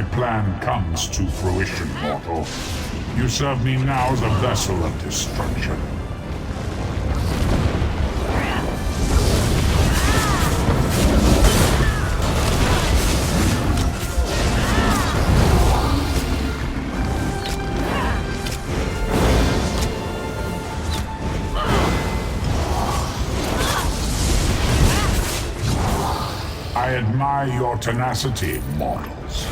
my plan comes to fruition, mortal. You serve me now as a vessel of destruction. I admire your tenacity, mortals.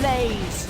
Blaze!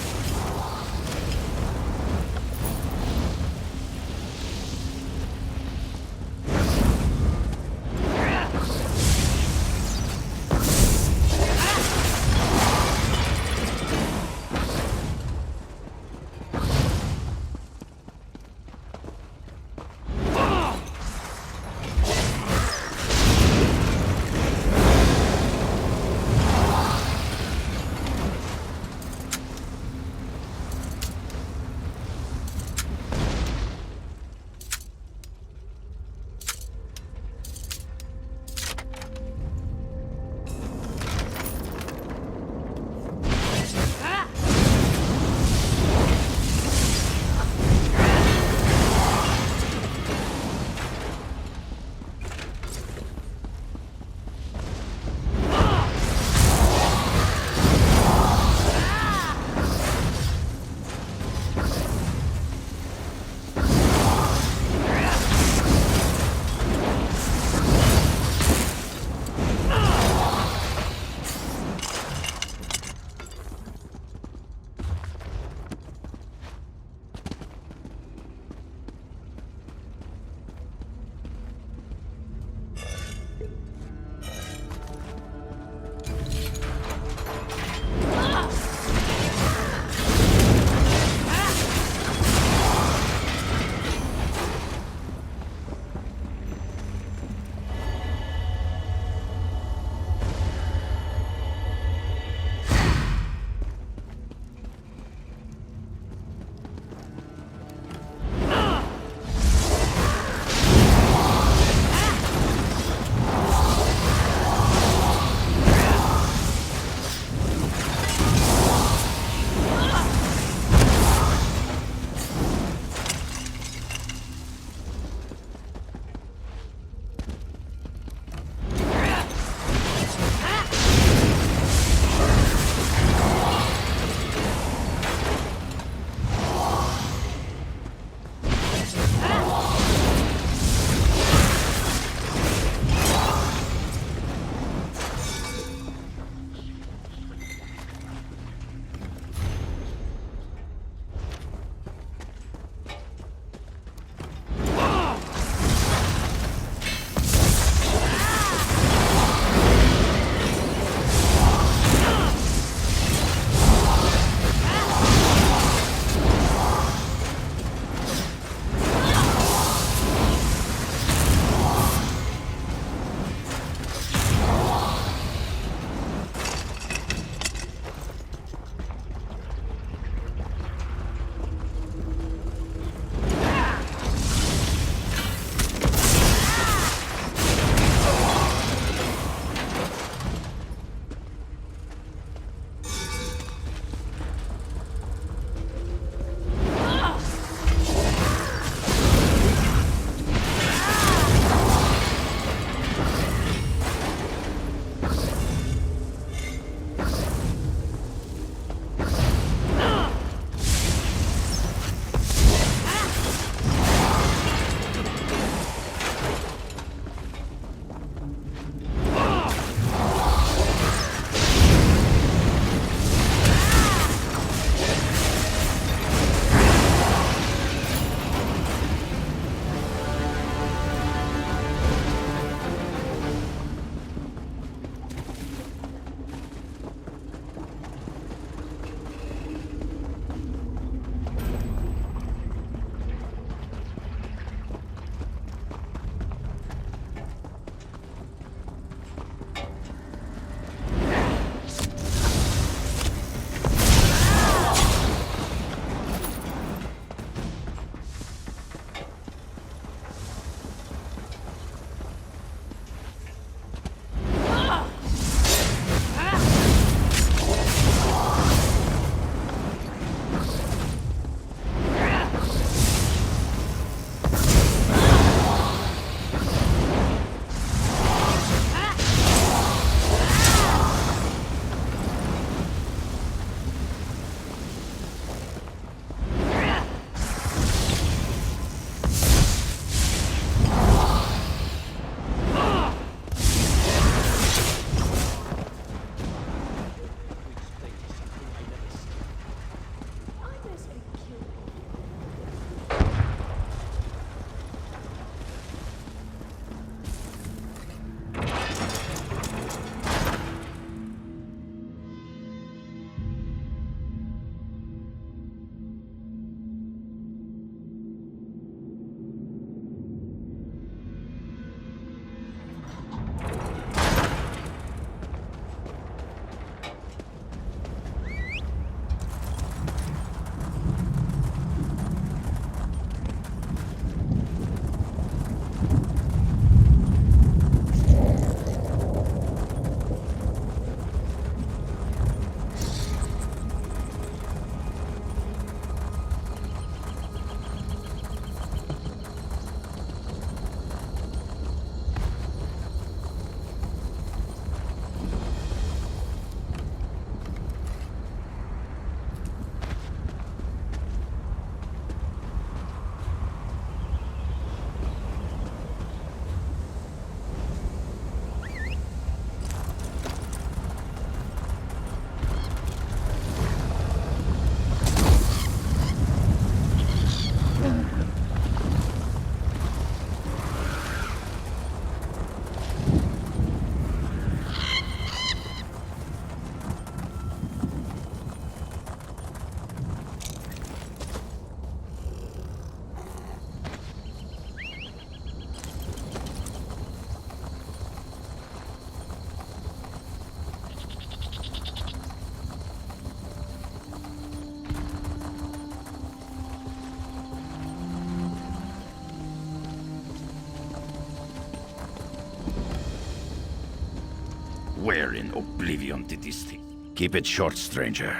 Where in oblivion did this thing? Keep it short, stranger.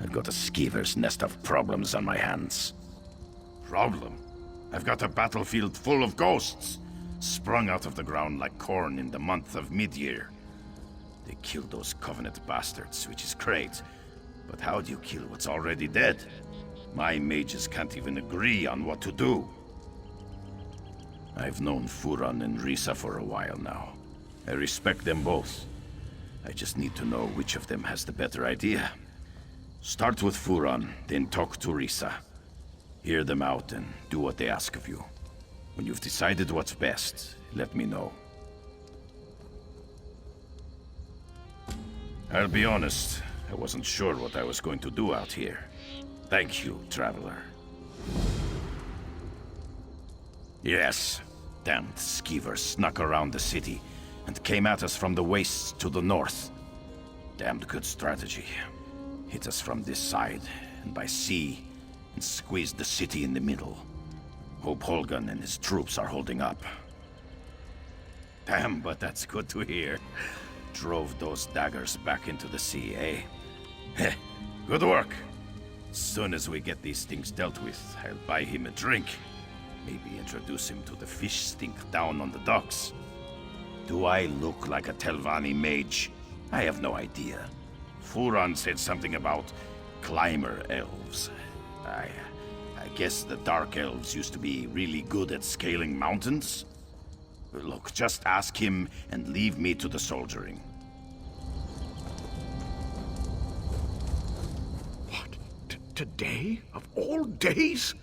I've got a skeever's nest of problems on my hands. Problem? I've got a battlefield full of ghosts, sprung out of the ground like corn in the month of mid-year. They killed those Covenant bastards, which is great. But how do you kill what's already dead? My mages can't even agree on what to do. I've known Furon and Risa for a while now. I respect them both. I just need to know which of them has the better idea. Start with Furon, then talk to Risa. Hear them out and do what they ask of you. When you've decided what's best, let me know. I'll be honest, I wasn't sure what I was going to do out here. Thank you, Traveler. Yes, damned skeever snuck around the city and came at us from the wastes to the north. Damned good strategy. Hit us from this side and by sea and squeezed the city in the middle. Hope Holgun and his troops are holding up. Damn, but that's good to hear. Drove those daggers back into the sea, eh? Heh, good work. As soon as we get these things dealt with, I'll buy him a drink. Maybe introduce him to the fish stink down on the docks. Do I look like a Telvanni mage? I have no idea. Furon said something about climber elves. I guess the Dark Elves used to be really good at scaling mountains. Look, just ask him and leave me to the soldiering. What? Today? Of all days?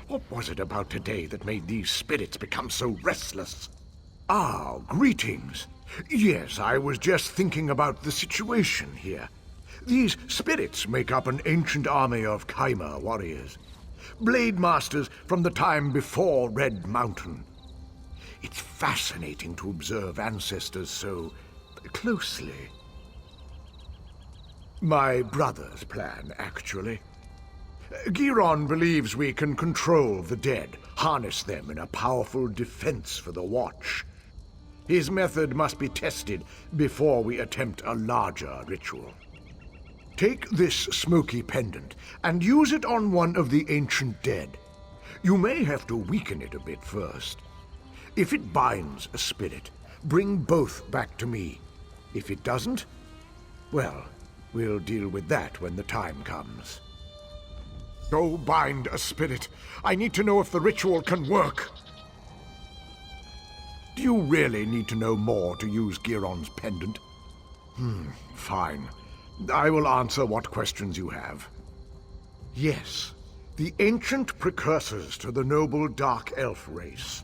What was it about today that made these spirits become so restless? Ah, greetings. Yes, I was just thinking about the situation here. These spirits make up an ancient army of Kaima warriors. Blade masters from the time before Red Mountain. It's fascinating to observe ancestors so closely. My brother's plan, actually. Giron believes we can control the dead, harness them in a powerful defense for the Watch. His method must be tested before we attempt a larger ritual. Take this smoky pendant and use it on one of the ancient dead. You may have to weaken it a bit first. If it binds a spirit, bring both back to me. If it doesn't, well, we'll deal with that when the time comes. Go bind a spirit. I need to know if the ritual can work. Do you really need to know more to use Giron's pendant? Fine. I will answer what questions you have. Yes, the ancient precursors to the noble Dark Elf race.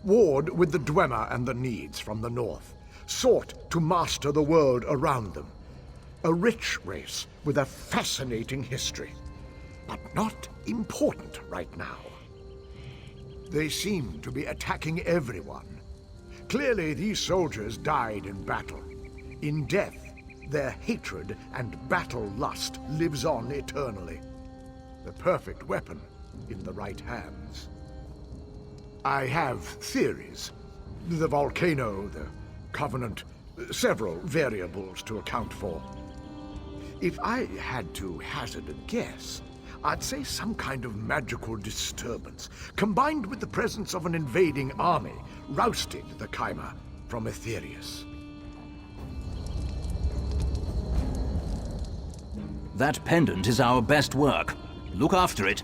Warred with the Dwemer and the Needs from the north, sought to master the world around them. A rich race with a fascinating history, but not important right now. They seem to be attacking everyone. Clearly, these soldiers died in battle. In death, their hatred and battle lust lives on eternally. The perfect weapon in the right hands. I have theories. The volcano, the Covenant, several variables to account for. If I had to hazard a guess, I'd say some kind of magical disturbance, combined with the presence of an invading army, rousted the Kaima from Aetherius. That pendant is our best work. Look after it.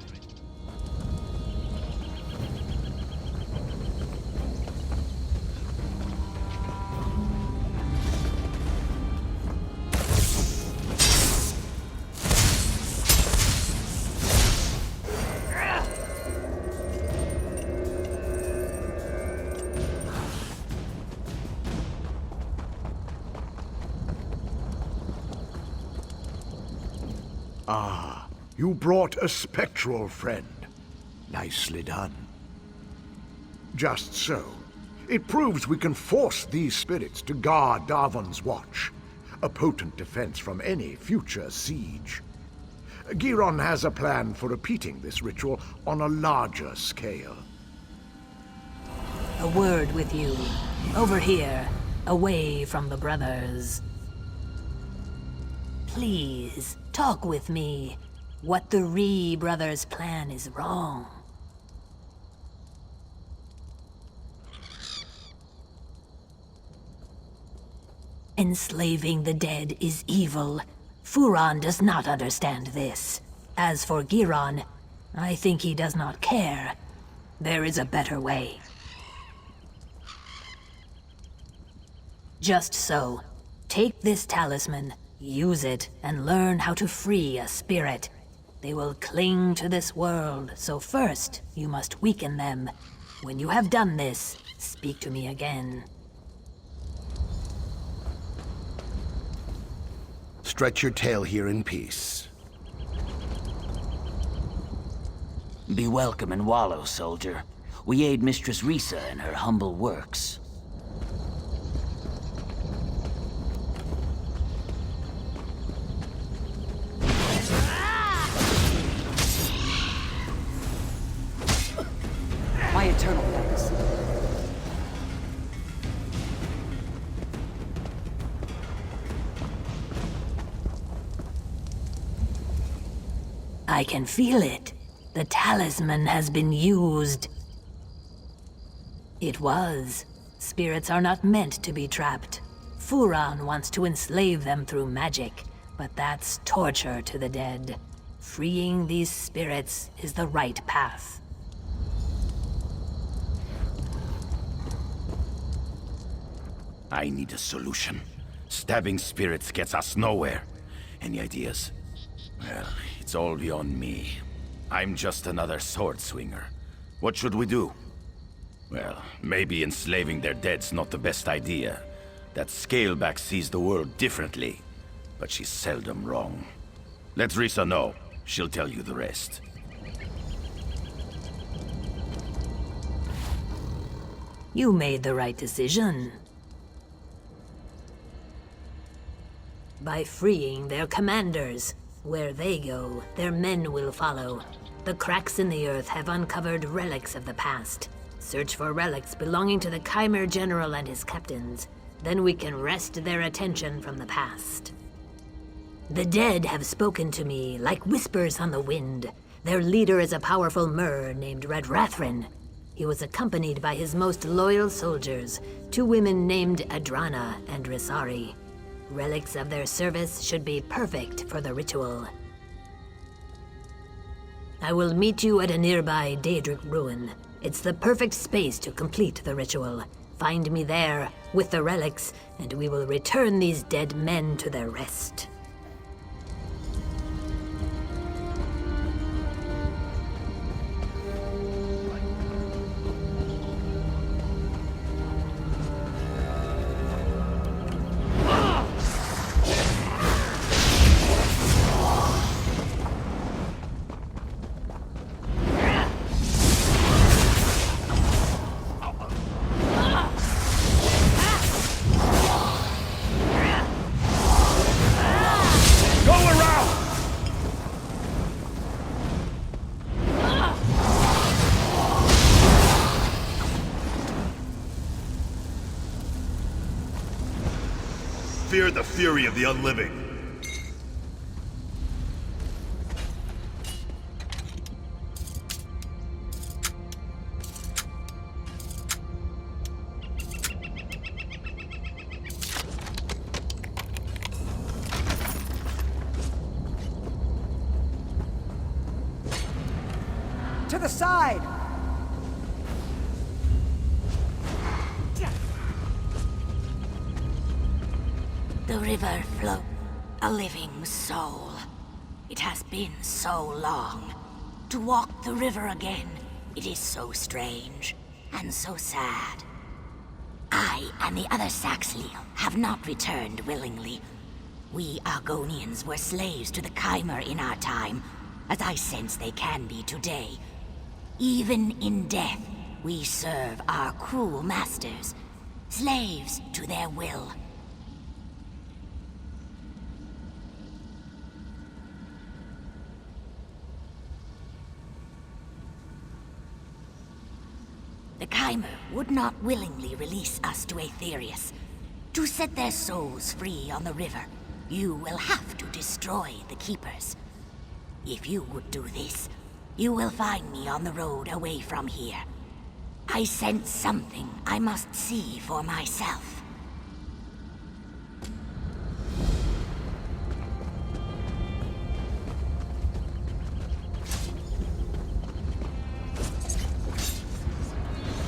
Ah, you brought a spectral friend. Nicely done. Just so. It proves we can force these spirits to guard Darvan's watch, a potent defense from any future siege. Giron has a plan for repeating this ritual on a larger scale. A word with you. Over here. away from the brothers. Please, talk with me. What the Ree brothers' plan is wrong. Enslaving the dead is evil. Furon does not understand this. As for Giron, I think he does not care. There is a better way. Just so. Take this talisman, use it, and learn how to free a spirit. They will cling to this world, so first, you must weaken them. When you have done this, speak to me again. Stretch your tail here in peace. Be welcome in Wallow, soldier. We aid Mistress Risa in her humble works. My eternal thanks. I can feel it. The talisman has been used. It was. Spirits are not meant to be trapped. Furon wants to enslave them through magic, but that's torture to the dead. Freeing these spirits is the right path. I need a solution. Stabbing spirits gets us nowhere. Any ideas? Well, it's all beyond me. I'm just another sword swinger. What should we do? Well, maybe enslaving their dead's not the best idea. That Scaleback sees the world differently, but she's seldom wrong. Let Risa know. She'll tell you the rest. You made the right decision. By freeing their commanders. Where they go, their men will follow. The cracks in the earth have uncovered relics of the past. Search for relics belonging to the Chimera General and his captains. Then we can wrest their attention from the past. The dead have spoken to me like whispers on the wind. Their leader is a powerful Mer named Red Rathrin. He was accompanied by his most loyal soldiers, 2 women named Adrana and Risari. Relics of their service should be perfect for the ritual. I will meet you at a nearby Daedric ruin. It's the perfect space to complete the ritual. Find me there, with the relics, and we will return these dead men to their rest. Fear the fury of the unliving. To the side! The river flows, a living soul. It has been so long. To walk the river again, it is so strange and so sad. I and the other Saxley have not returned willingly. We Argonians were slaves to the Chimera in our time, as I sense they can be today. Even in death, we serve our cruel masters, slaves to their will. The Chimera would not willingly release us to Aetherius. To set their souls free on the river, you will have to destroy the Keepers. If you would do this, you will find me on the road away from here. I sense something I must see for myself.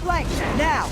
Flank, now!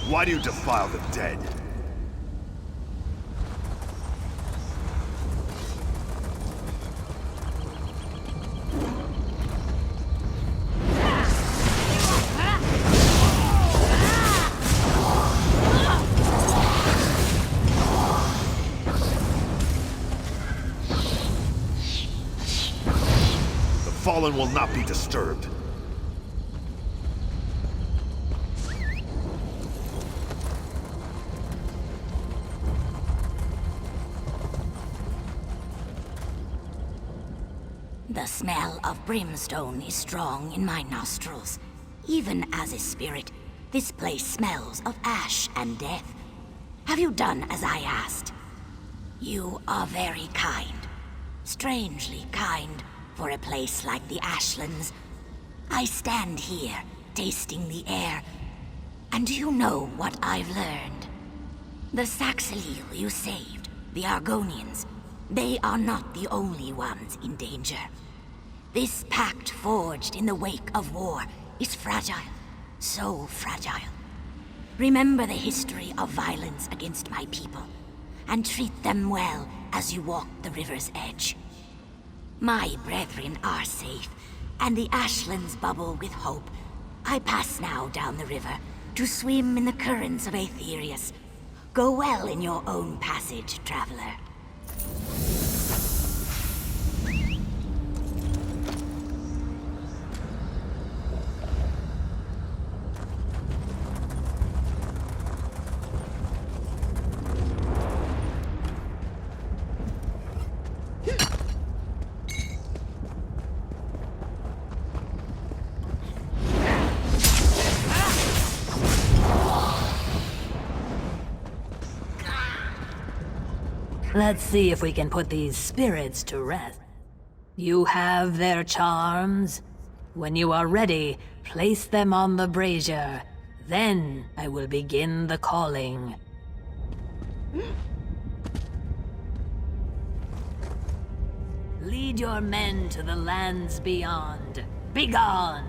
Why do you defile the dead? The Fallen will not be disturbed. The smell of brimstone is strong in my nostrils. Even as a spirit, this place smells of ash and death. Have you done as I asked? You are very kind. Strangely kind for a place like the Ashlands. I stand here, tasting the air, and do you know what I've learned? The Saxilil you saved, the Argonians, they are not the only ones in danger. This pact forged in the wake of war is fragile, so fragile. Remember the history of violence against my people, and treat them well as you walk the river's edge. My brethren are safe, and the Ashlands bubble with hope. I pass now down the river to swim in the currents of Aetherius. Go well in your own passage, traveler. Let's see if we can put these spirits to rest. You have their charms. When you are ready, place them on the brazier. Then I will begin the calling. Lead your men to the lands beyond. Begone!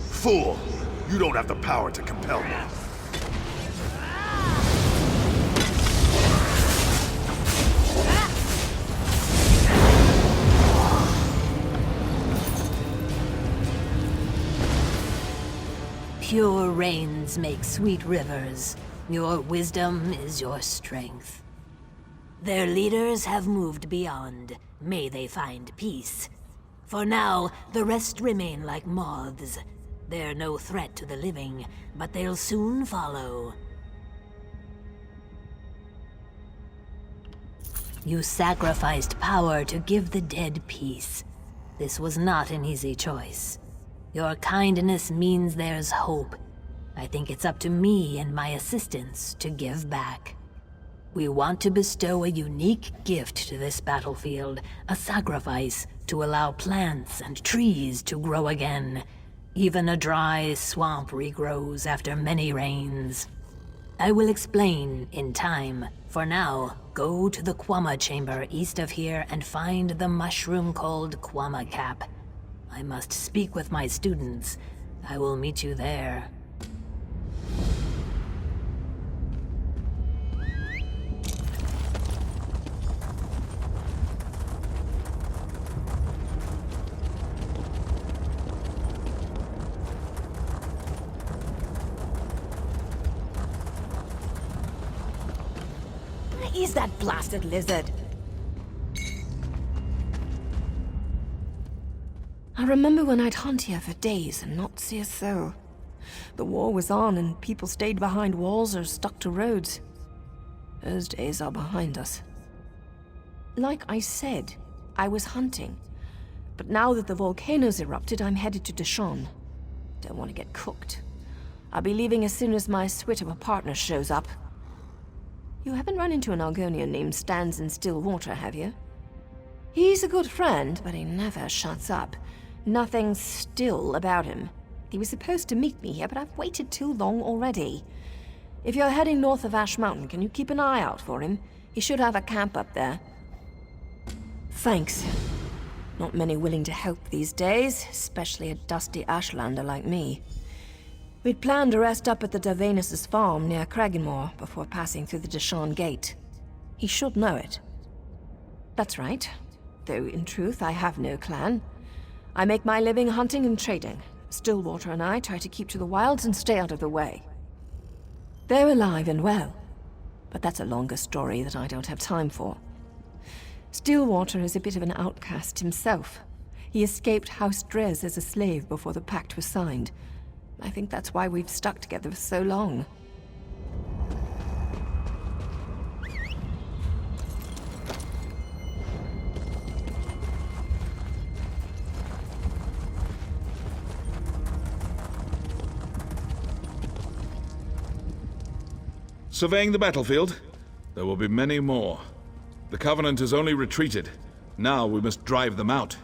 Fool! You don't have the power to compel me. Pure rains make sweet rivers. Your wisdom is your strength. Their leaders have moved beyond. May they find peace. For now, the rest remain like moths. They're no threat to the living, but they'll soon follow. You sacrificed power to give the dead peace. This was not an easy choice. Your kindness means there's hope. I think it's up to me and my assistants to give back. We want to bestow a unique gift to this battlefield, a sacrifice to allow plants and trees to grow again. Even a dry swamp regrows after many rains. I will explain in time. For now, go to the Quama chamber east of here and find the mushroom called Quama Cap. I must speak with my students. I will meet you there. is that blasted lizard? I remember when I'd hunt here for days and not see a soul. The war was on and people stayed behind walls or stuck to roads. Those days are behind us. Like I said, I was hunting. But now that the volcano's erupted, I'm headed to Deshawn. Don't want to get cooked. I'll be leaving as soon as my suite of a partner shows up. You haven't run into an Argonian named Stands in Stillwater, have you? He's a good friend, but he never shuts up. Nothing's still about him. He was supposed to meet me here, but I've waited too long already. If you're heading north of Ash Mountain, can you keep an eye out for him? He should have a camp up there. Thanks. Not many willing to help these days, especially a dusty Ashlander like me. We'd planned to rest up at the Davanus' farm near Cragganmore before passing through the Deshawn Gate. He should know it. That's right. Though in truth, I have no clan. I make my living hunting and trading. Stillwater and I try to keep to the wilds and stay out of the way. They're alive and well, but that's a longer story that I don't have time for. Stillwater is a bit of an outcast himself. He escaped House Drez as a slave before the pact was signed. I think that's why we've stuck together for so long. Surveying the battlefield, there will be many more. The Covenant has only retreated. Now we must drive them out.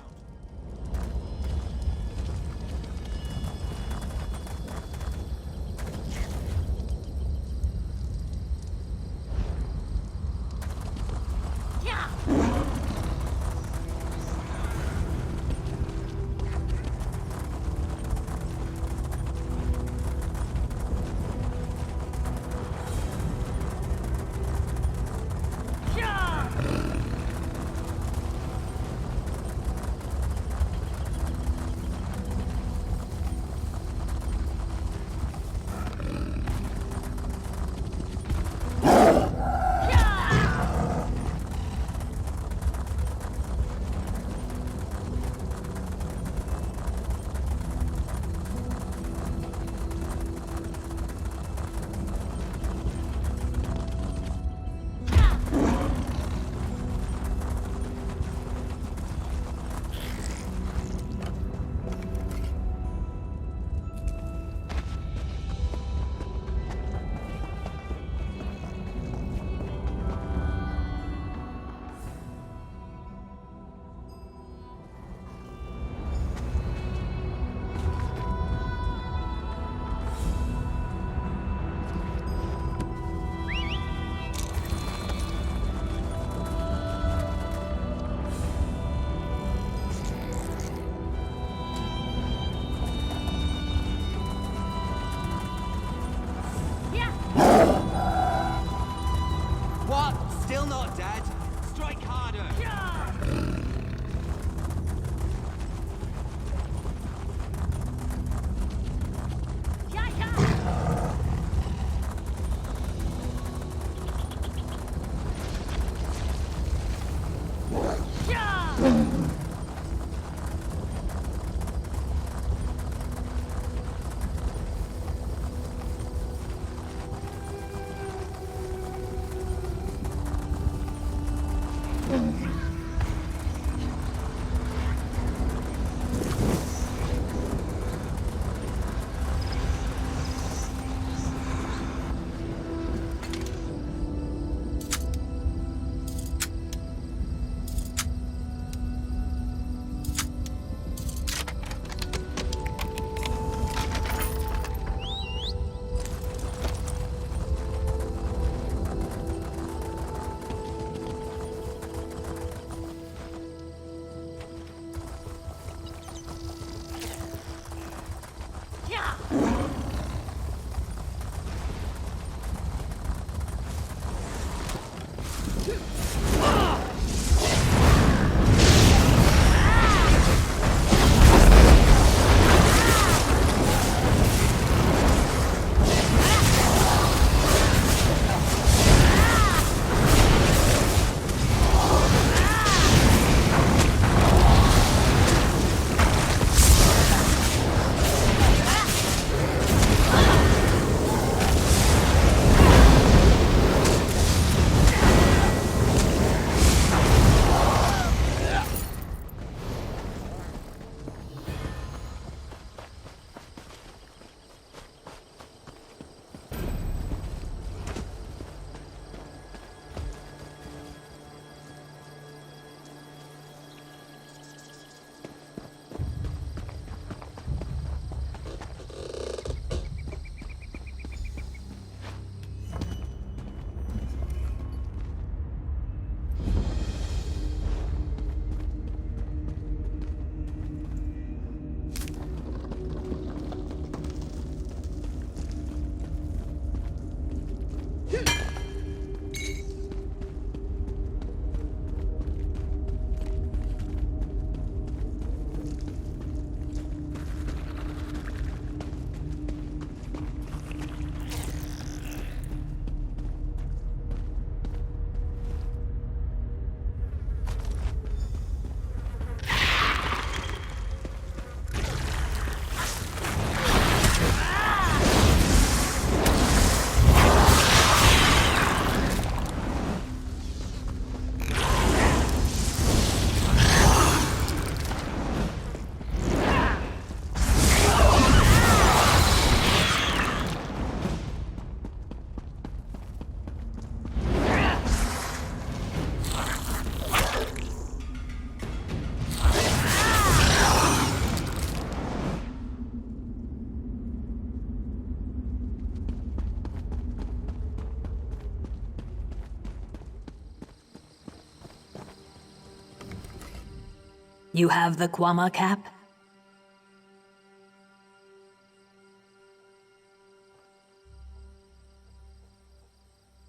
You have the Kwama cap?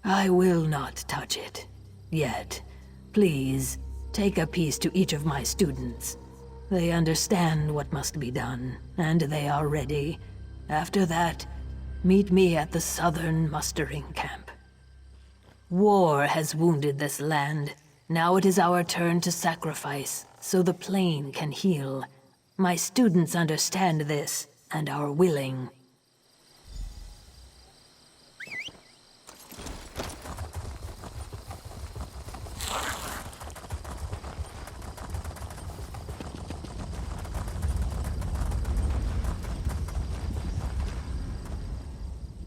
I will not touch it. Yet. Please, take a piece to each of my students. They understand what must be done, and they are ready. After that, meet me at the southern mustering camp. War has wounded this land. Now it is our turn to sacrifice, so the plain can heal. My students understand this, and are willing.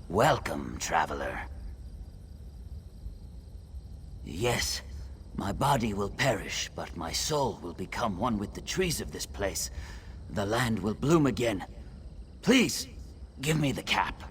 Welcome, traveler. Yes, my body will perish, but my soul will become one with the trees of this place. The land will bloom again. Please, give me the cap.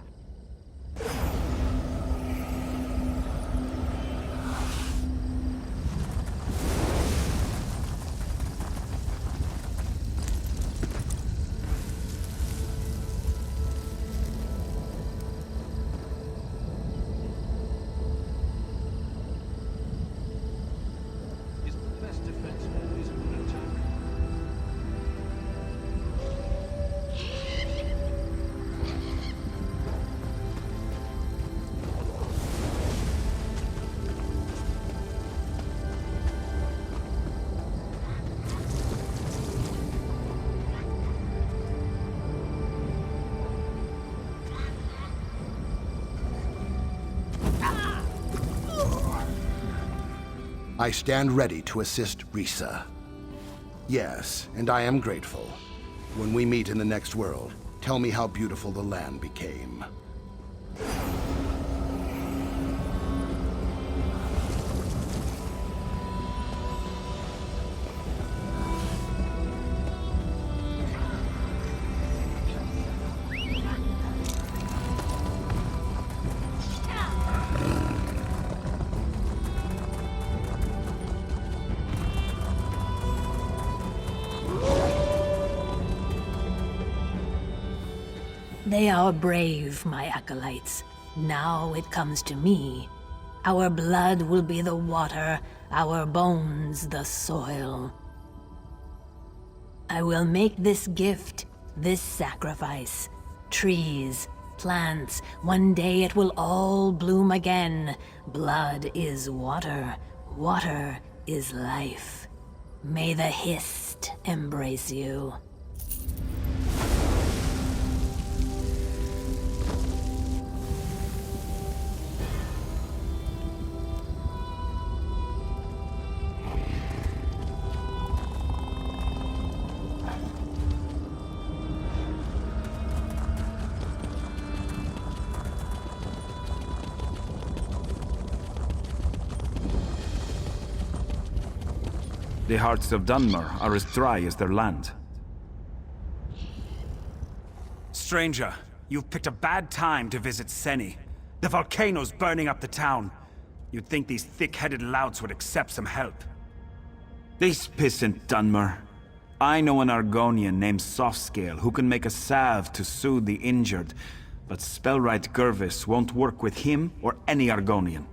I stand ready to assist Risa. Yes, and I am grateful. When we meet in the next world, tell me how beautiful the land became. They are brave, my acolytes. Now it comes to me. Our blood will be the water, our bones the soil. I will make this gift, this sacrifice. Trees, plants, one day it will all bloom again. Blood is water, water is life. May the Hist embrace you. The hearts of Dunmer are as dry as their land. Stranger, you've picked a bad time to visit Seni. The volcano's burning up the town. You'd think these thick-headed louts would accept some help. This pissant Dunmer. I know an Argonian named Softscale who can make a salve to soothe the injured, but Spellwright Gervis won't work with him or any Argonian.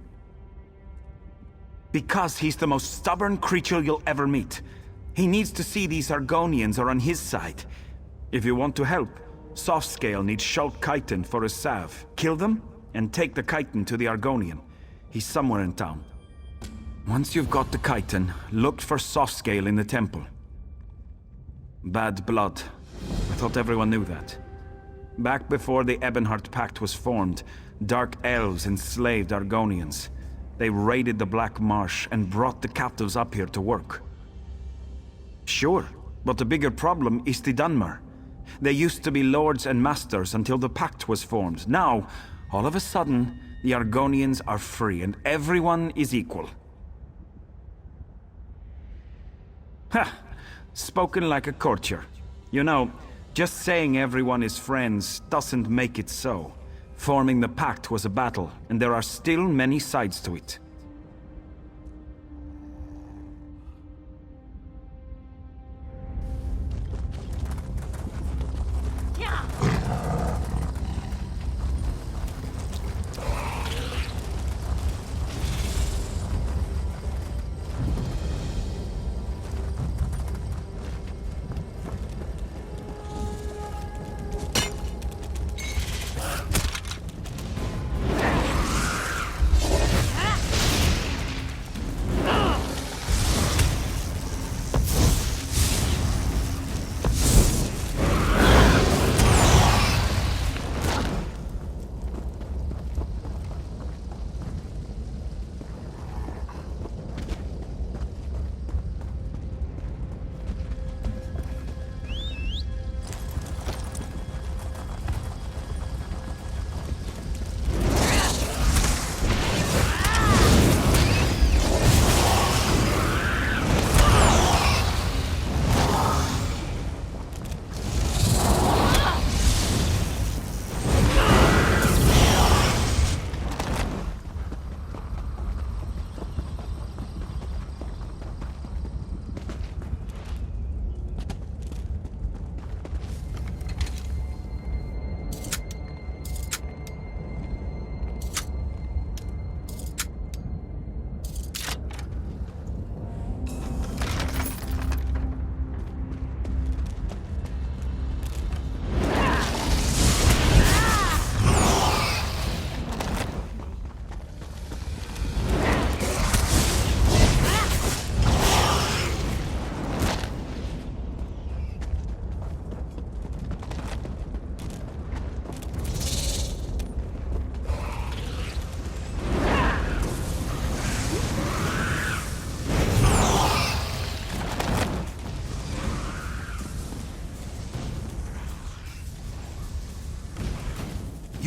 Because he's the most stubborn creature you'll ever meet. He needs to see these Argonians are on his side. If you want to help, Softscale needs Schultz Chiton for his salve. Kill them, and take the Chiton to the Argonian. He's somewhere in town. Once you've got the Chiton, look for Softscale in the temple. Bad blood. I thought everyone knew that. Back before the Ebonheart Pact was formed, Dark Elves enslaved Argonians. They raided the Black Marsh and brought the captives up here to work. Sure, but the bigger problem is the Dunmer. They used to be lords and masters until the pact was formed. Now, all of a sudden, the Argonians are free and everyone is equal. Ha! Spoken like a courtier. You know, just saying everyone is friends doesn't make it so. Forming the pact was a battle, and there are still many sides to it.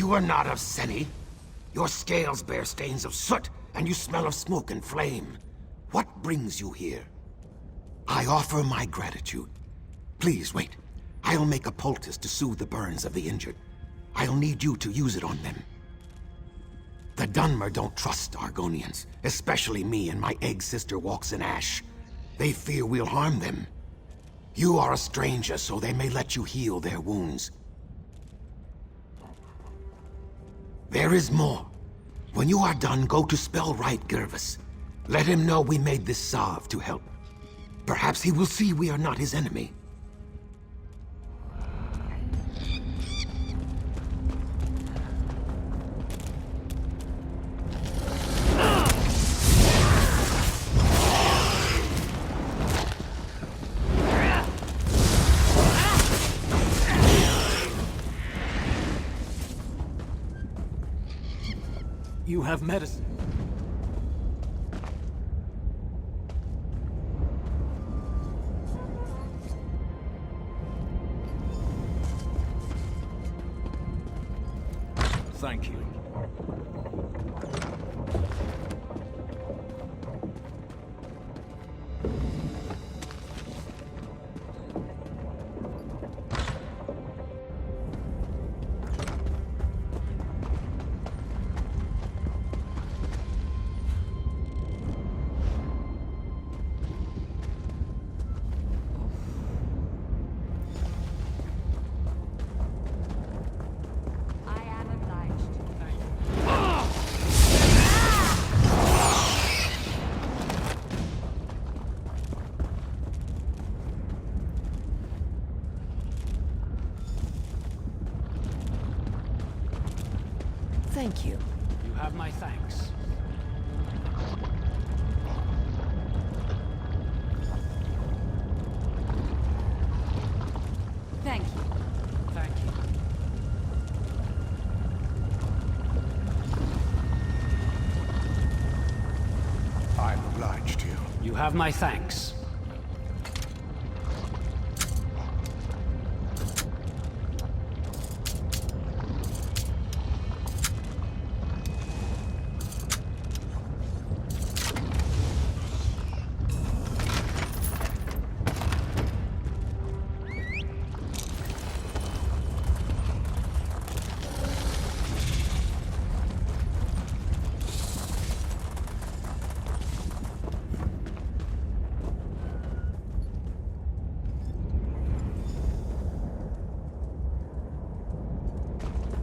You are not of Seni. Your scales bear stains of soot, and you smell of smoke and flame. What brings you here? I offer my gratitude. Please, wait. I'll make a poultice to soothe the burns of the injured. I'll need you to use it on them. The Dunmer don't trust Argonians, especially me and my egg sister walks in ash. They fear we'll harm them. You are a stranger, so they may let you heal their wounds. There is more. When you are done, go to Spellwright Gervis. Let him know we made this salve to help. Perhaps he will see we are not his enemy. You have medicine. Thank you. Thank you. You have my thanks. Thank you. Thank you. I'm obliged to you. You have my thanks.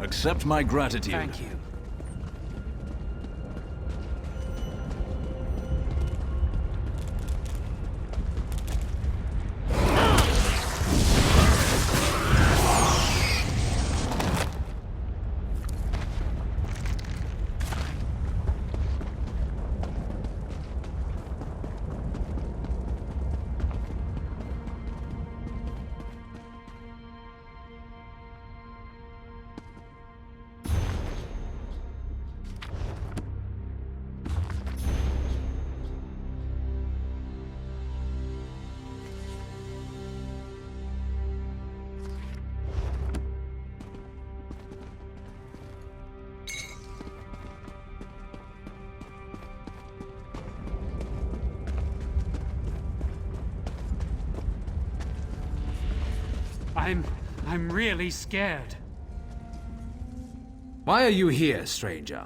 Accept my gratitude. Thank you. I'm really scared. Why are you here, stranger?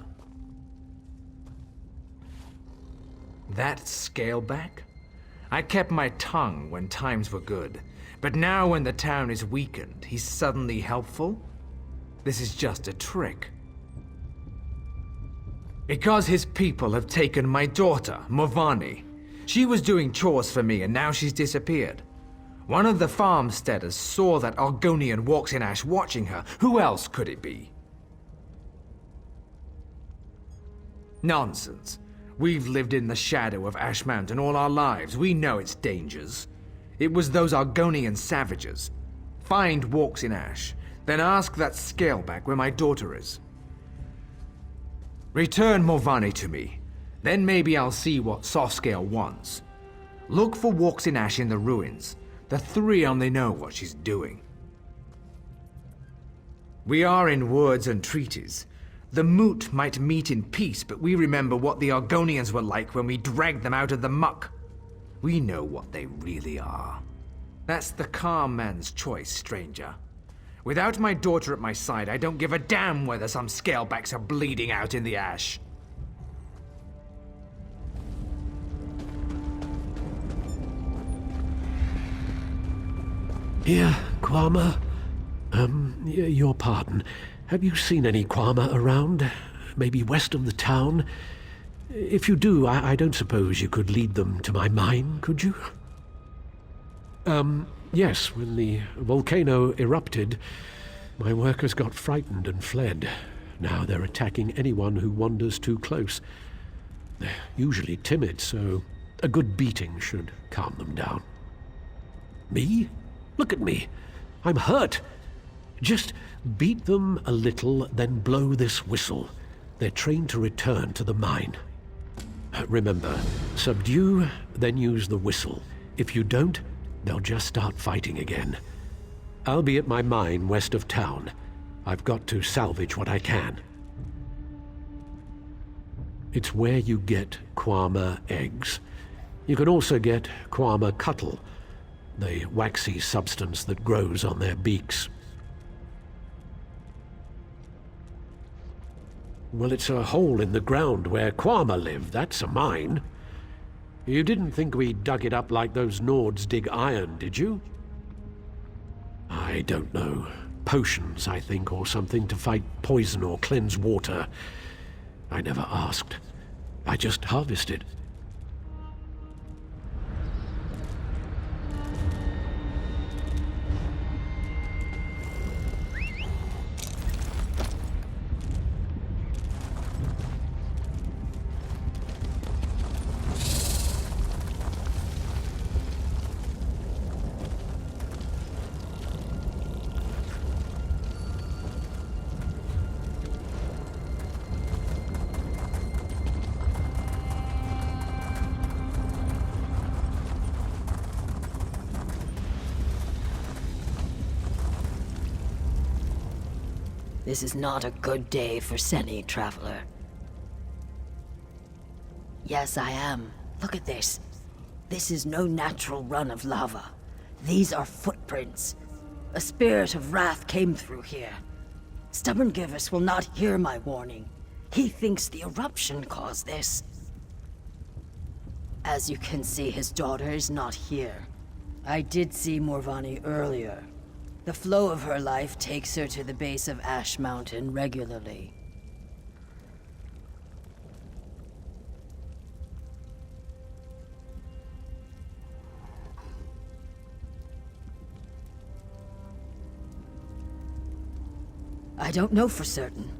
That scaleback? I kept my tongue when times were good, but now when the town is weakened, he's suddenly helpful? This is just a trick. Because his people have taken my daughter, Movani. She was doing chores for me and now she's disappeared. One of the farmsteaders saw that Argonian walks in ash watching her. Who else could it be? Nonsense. We've lived in the shadow of Ash Mountain all our lives. We know its dangers. It was those Argonian savages. Find walks in ash, then ask that scaleback where my daughter is. Return Movani to me. Then maybe I'll see what Softscale wants. Look for walks in ash in the ruins. The three only know what she's doing. We are in words and treaties. The Moot might meet in peace, but we remember what the Argonians were like when we dragged them out of the muck. We know what they really are. That's the calm man's choice, stranger. Without my daughter at my side, I don't give a damn whether some scalebacks are bleeding out in the ash. Here, Kwama. Your pardon. Have you seen any Kwama around? Maybe west of the town? If you do, I don't suppose you could lead them to my mine, could you? Yes, when the volcano erupted, my workers got frightened and fled. Now they're attacking anyone who wanders too close. They're usually timid, so a good beating should calm them down. Me? Look at me. I'm hurt. Just beat them a little, then blow this whistle. They're trained to return to the mine. Remember, subdue, then use the whistle. If you don't, they'll just start fighting again. I'll be at my mine west of town. I've got to salvage what I can. It's where you get Kwama eggs. You can also get Kwama cuttle, the waxy substance that grows on their beaks. Well, it's a hole in the ground where Kwama live. That's a mine. You didn't think we dug it up like those Nords dig iron, did you? I don't know. Potions, I think, or something to fight poison or cleanse water. I never asked. I just harvested. This is not a good day for Seni, traveler. Yes, I am. Look at this. This is no natural run of lava. These are footprints. A spirit of wrath came through here. Stubborn Givus will not hear my warning. He thinks the eruption caused this. As you can see, his daughter is not here. I did see Morvani earlier. The flow of her life takes her to the base of Ash Mountain regularly. I don't know for certain.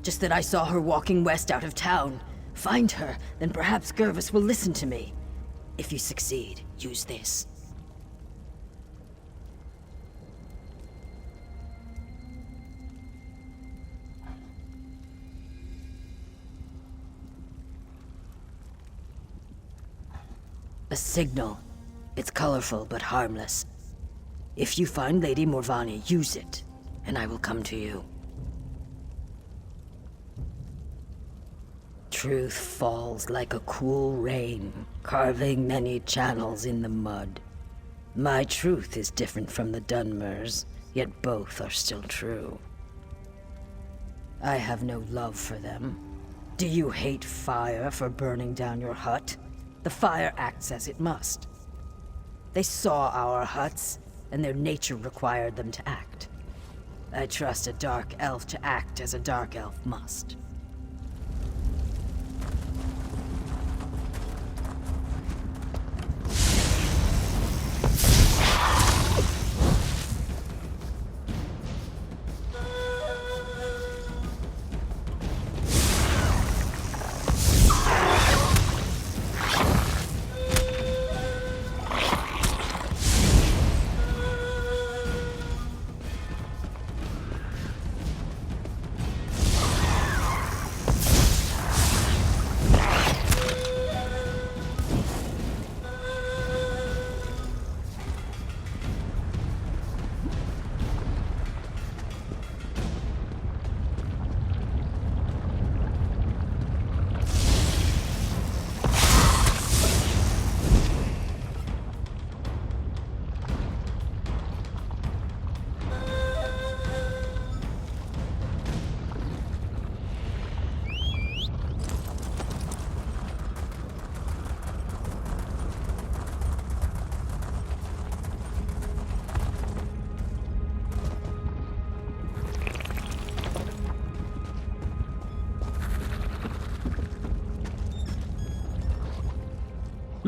Just that I saw her walking west out of town. Find her, then perhaps Gervis will listen to me. If you succeed, use this. A signal. It's colorful but harmless. If you find Lady Morvani, use it, and I will come to you. Truth falls like a cool rain, carving many channels in the mud. My truth is different from the Dunmers, yet both are still true. I have no love for them. Do you hate fire for burning down your hut? The fire acts as it must. They saw our huts, and their nature required them to act. I trust a dark elf to act as a dark elf must.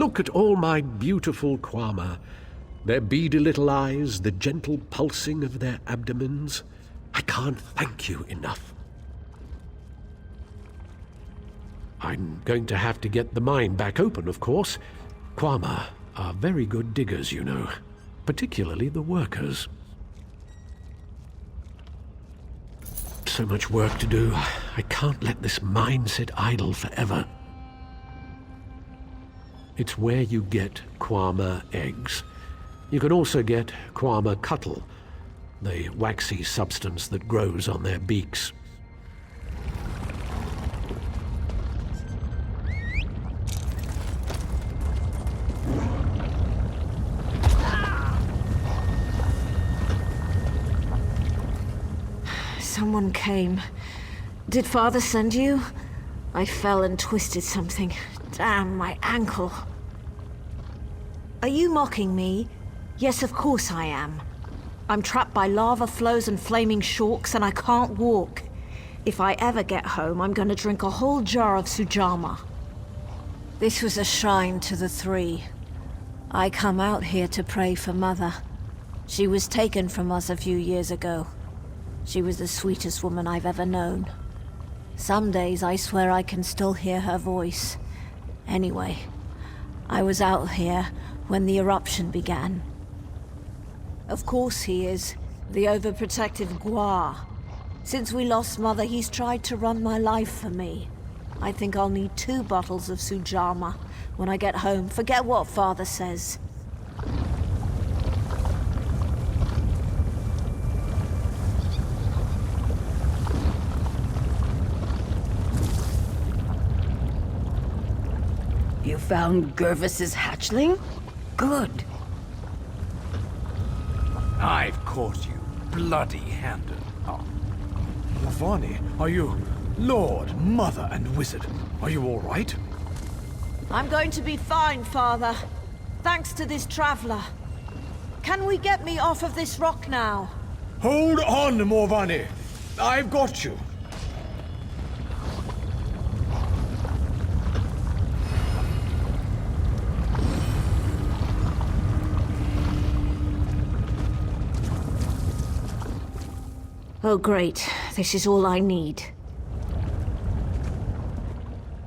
Look at all my beautiful Quama. Their beady little eyes, the gentle pulsing of their abdomens. I can't thank you enough. I'm going to have to get the mine back open, of course. Quama are very good diggers, you know, particularly the workers. So much work to do. I can't let this mine sit idle forever. It's where you get Quama eggs. You can also get Quama cuttle, the waxy substance that grows on their beaks. Someone came. Did Father send you? I fell and twisted something. Damn, my ankle. Are you mocking me? Yes, of course I am. I'm trapped by lava flows and flaming shulks, and I can't walk. If I ever get home, I'm gonna drink a whole jar of Sujama. This was a shrine to the three. I come out here to pray for Mother. She was taken from us a few years ago. She was the sweetest woman I've ever known. Some days I swear I can still hear her voice. Anyway, I was out here when the eruption began. Of course he is, the overprotective Gua. Since we lost Mother, he's tried to run my life for me. I think I'll need 2 bottles of Sujama when I get home. Forget what Father says. You found Gervis's hatchling? Good. I've caught you bloody-handed. Oh. Mavani, are you... Lord, Mother, and Wizard, are you all right? I'm going to be fine, Father. Thanks to this traveler. Can we get me off of this rock now? Hold on, Morvani. I've got you. Oh, great. This is all I need.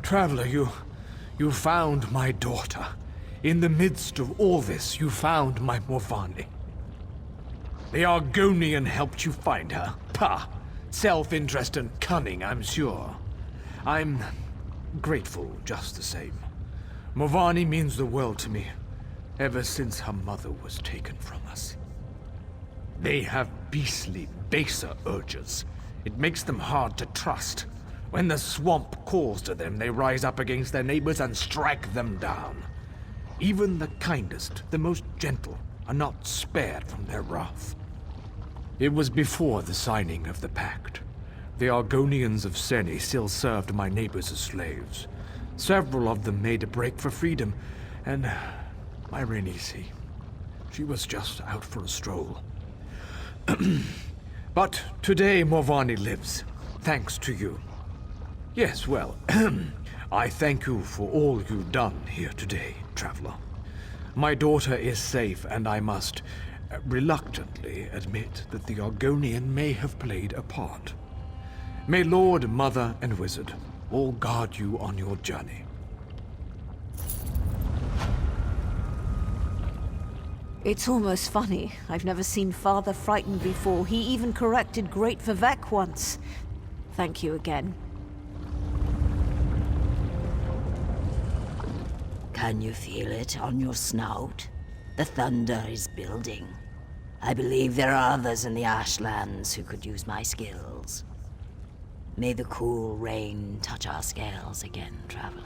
Traveler, you found my daughter. In the midst of all this, you found my Morvani. The Argonian helped you find her. Pah! Self-interest and cunning, I'm sure. I'm grateful just the same. Morvani means the world to me, ever since her mother was taken from us. They have beastly, baser urges. It makes them hard to trust. When the swamp calls to them, they rise up against their neighbors and strike them down. Even the kindest, the most gentle, are not spared from their wrath. It was before the signing of the pact. The Argonians of Seni still served my neighbors as slaves. Several of them made a break for freedom, and my Renisi, she was just out for a stroll. But today Morvani lives, thanks to you. Yes, well, I thank you for all you've done here today, Traveler. My daughter is safe, and I must reluctantly admit that the Argonian may have played a part. May Lord, Mother, and Wizard all guard you on your journey. It's almost funny. I've never seen Father frightened before. He even corrected Great Vivek once. Thank you again. Can you feel it on your snout? The thunder is building. I believe there are others in the Ashlands who could use my skills. May the cool rain touch our scales again, traveler.